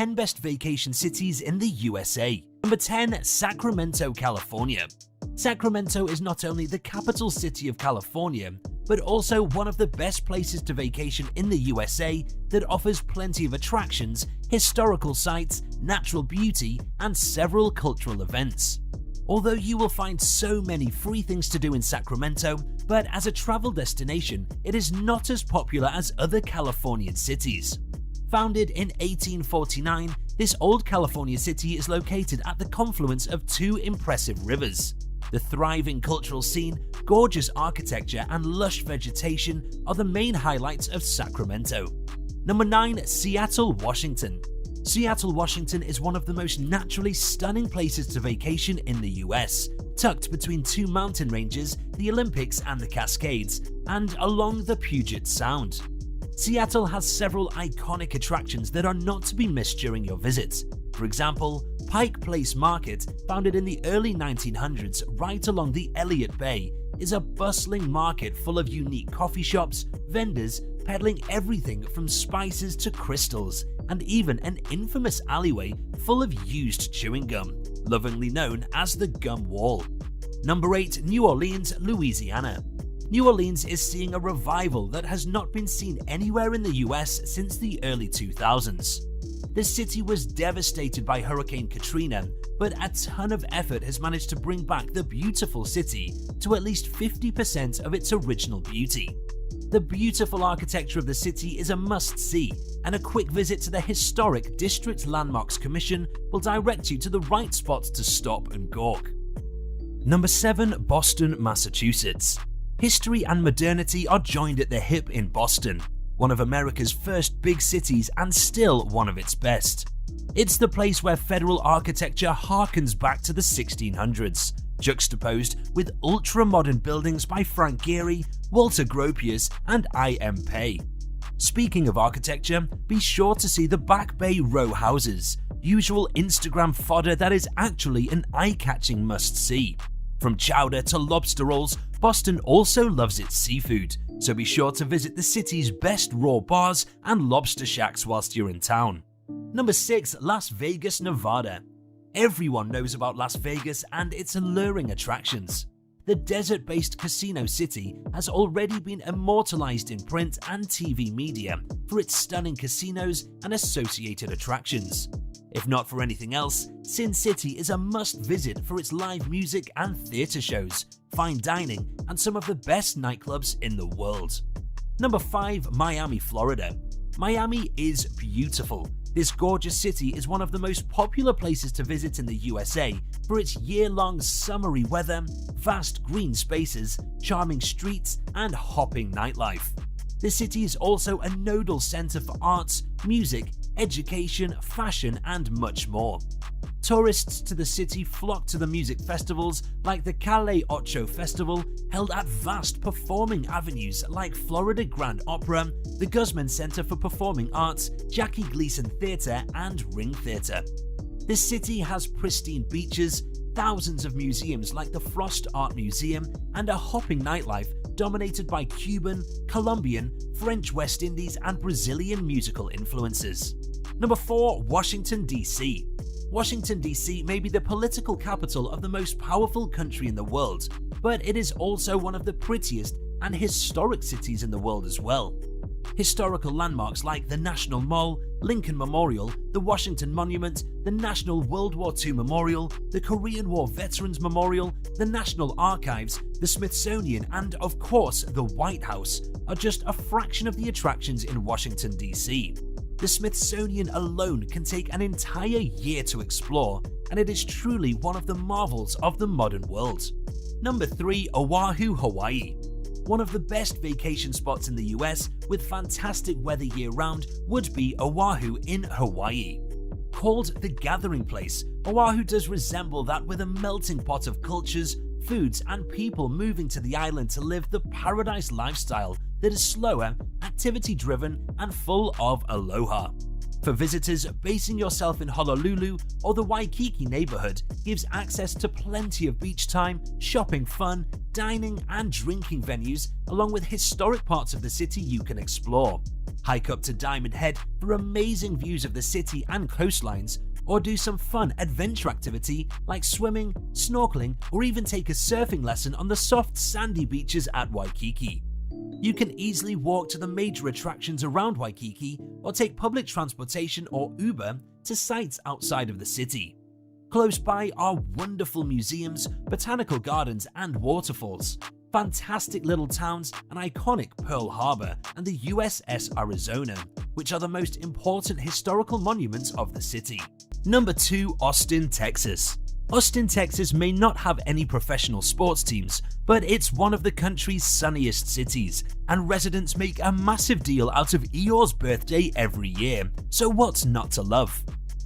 10 best vacation cities in the USA. Number 10. Sacramento, California. Sacramento is not only the capital city of California, but also one of the best places to vacation in the USA that offers plenty of attractions, historical sites, natural beauty, and several cultural events. Although you will find so many free things to do in Sacramento, but as a travel destination, it is not as popular as other Californian cities. Founded in 1849, this old California city is located at the confluence of two impressive rivers. The thriving cultural scene, gorgeous architecture, and lush vegetation are the main highlights of Sacramento. Number 9. Seattle, Washington. Seattle, Washington is one of the most naturally stunning places to vacation in the US, tucked between two mountain ranges, the Olympics and the Cascades, and along the Puget Sound. Seattle has several iconic attractions that are not to be missed during your visit. For example, Pike Place Market, founded in the early 1900s right along the Elliott Bay, is a bustling market full of unique coffee shops, vendors peddling everything from spices to crystals, and even an infamous alleyway full of used chewing gum, lovingly known as the Gum Wall. Number 8. New Orleans, Louisiana. New Orleans is seeing a revival that has not been seen anywhere in the US since the early 2000s. The city was devastated by Hurricane Katrina, but a ton of effort has managed to bring back the beautiful city to at least 50% of its original beauty. The beautiful architecture of the city is a must-see, and a quick visit to the historic District Landmarks Commission will direct you to the right spots to stop and gawk. Number 7. Boston, Massachusetts. History and modernity are joined at the hip in Boston, one of America's first big cities and still one of its best. It's the place where federal architecture harkens back to the 1600s, juxtaposed with ultra-modern buildings by Frank Gehry, Walter Gropius, and I.M. Pei. Speaking of architecture, be sure to see the Back Bay row houses, usual Instagram fodder that is actually an eye-catching must-see. From chowder to lobster rolls, Boston also loves its seafood, so be sure to visit the city's best raw bars and lobster shacks whilst you're in town. Number 6. Las Vegas, Nevada. Everyone knows about Las Vegas and its alluring attractions. The desert-based casino city has already been immortalized in print and TV media for its stunning casinos and associated attractions. If not for anything else, Sin City is a must-visit for its live music and theater shows, fine dining, and some of the best nightclubs in the world. Number 5. Miami, Florida. Miami is beautiful. This gorgeous city is one of the most popular places to visit in the USA for its year-long summery weather, vast green spaces, charming streets, and hopping nightlife. The city is also a nodal center for arts, music, education, fashion, and much more. Tourists to the city flock to the music festivals like the Calle Ocho Festival, held at vast performing avenues like Florida Grand Opera, the Guzman Center for Performing Arts, Jackie Gleason Theater, and Ring Theater. The city has pristine beaches, thousands of museums like the Frost Art Museum, and a hopping nightlife dominated by Cuban, Colombian, French West Indies, and Brazilian musical influences. Number 4. Washington, D.C. Washington, D.C. may be the political capital of the most powerful country in the world, but it is also one of the prettiest and historic cities in the world as well. Historical landmarks like the National Mall, Lincoln Memorial, the Washington Monument, the National World War II Memorial, the Korean War Veterans Memorial, the National Archives, the Smithsonian, and of course the White House are just a fraction of the attractions in Washington, D.C. The Smithsonian alone can take an entire year to explore, and it is truly one of the marvels of the modern world. Number 3. Oahu, Hawaii. One of the best vacation spots in the US with fantastic weather year-round would be Oahu in Hawaii. Called the Gathering Place, Oahu does resemble that, with a melting pot of cultures, foods, and people moving to the island to live the paradise lifestyle that is slower, activity-driven, and full of aloha. For visitors, basing yourself in Honolulu or the Waikiki neighborhood gives access to plenty of beach time, shopping fun, dining, and drinking venues, along with historic parts of the city you can explore. hike up to Diamond Head for amazing views of the city and coastlines, or do some fun adventure activity like swimming, snorkeling, or even take a surfing lesson on the soft sandy beaches at Waikiki. You can easily walk to the major attractions around Waikiki or take public transportation or Uber to sites outside of the city. Close by are wonderful museums, botanical gardens, and waterfalls, fantastic little towns, an iconic Pearl Harbor, and the USS Arizona, which are the most important historical monuments of the city. Number 2. Austin, Texas. Austin, Texas may not have any professional sports teams, but it's one of the country's sunniest cities, and residents make a massive deal out of Eeyore's birthday every year, so what's not to love?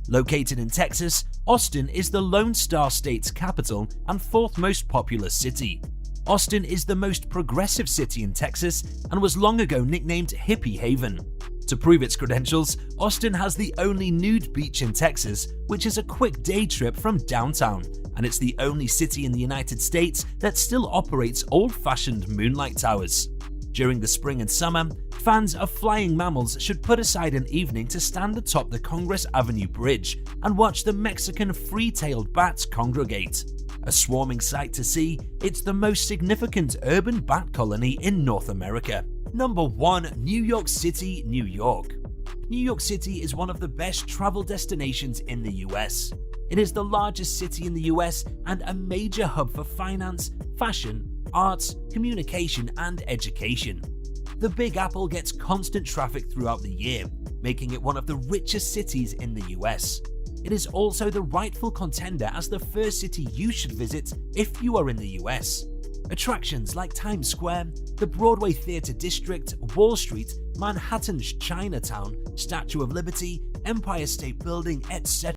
Located in Texas, Austin is the Lone Star State's capital and 4th most populous city. Austin is the most progressive city in Texas and was long ago nicknamed Hippie Haven. To prove its credentials, Austin has the only nude beach in Texas, which is a quick day trip from downtown, and it's the only city in the United States that still operates old-fashioned moonlight towers. During the spring and summer, fans of flying mammals should put aside an evening to stand atop the Congress Avenue Bridge and watch the Mexican free-tailed bats congregate. A swarming sight to see, it's the most significant urban bat colony in North America. Number 1. New York City, New York. New York City is one of the best travel destinations in the US. It is the largest city in the US and a major hub for finance, fashion, arts, communication, and education. The Big Apple gets constant traffic throughout the year, making it one of the richest cities in the US. It is also the rightful contender as the first city you should visit if you are in the US. Attractions like Times Square, the Broadway Theatre District, Wall Street, Manhattan's Chinatown, Statue of Liberty, Empire State Building, etc.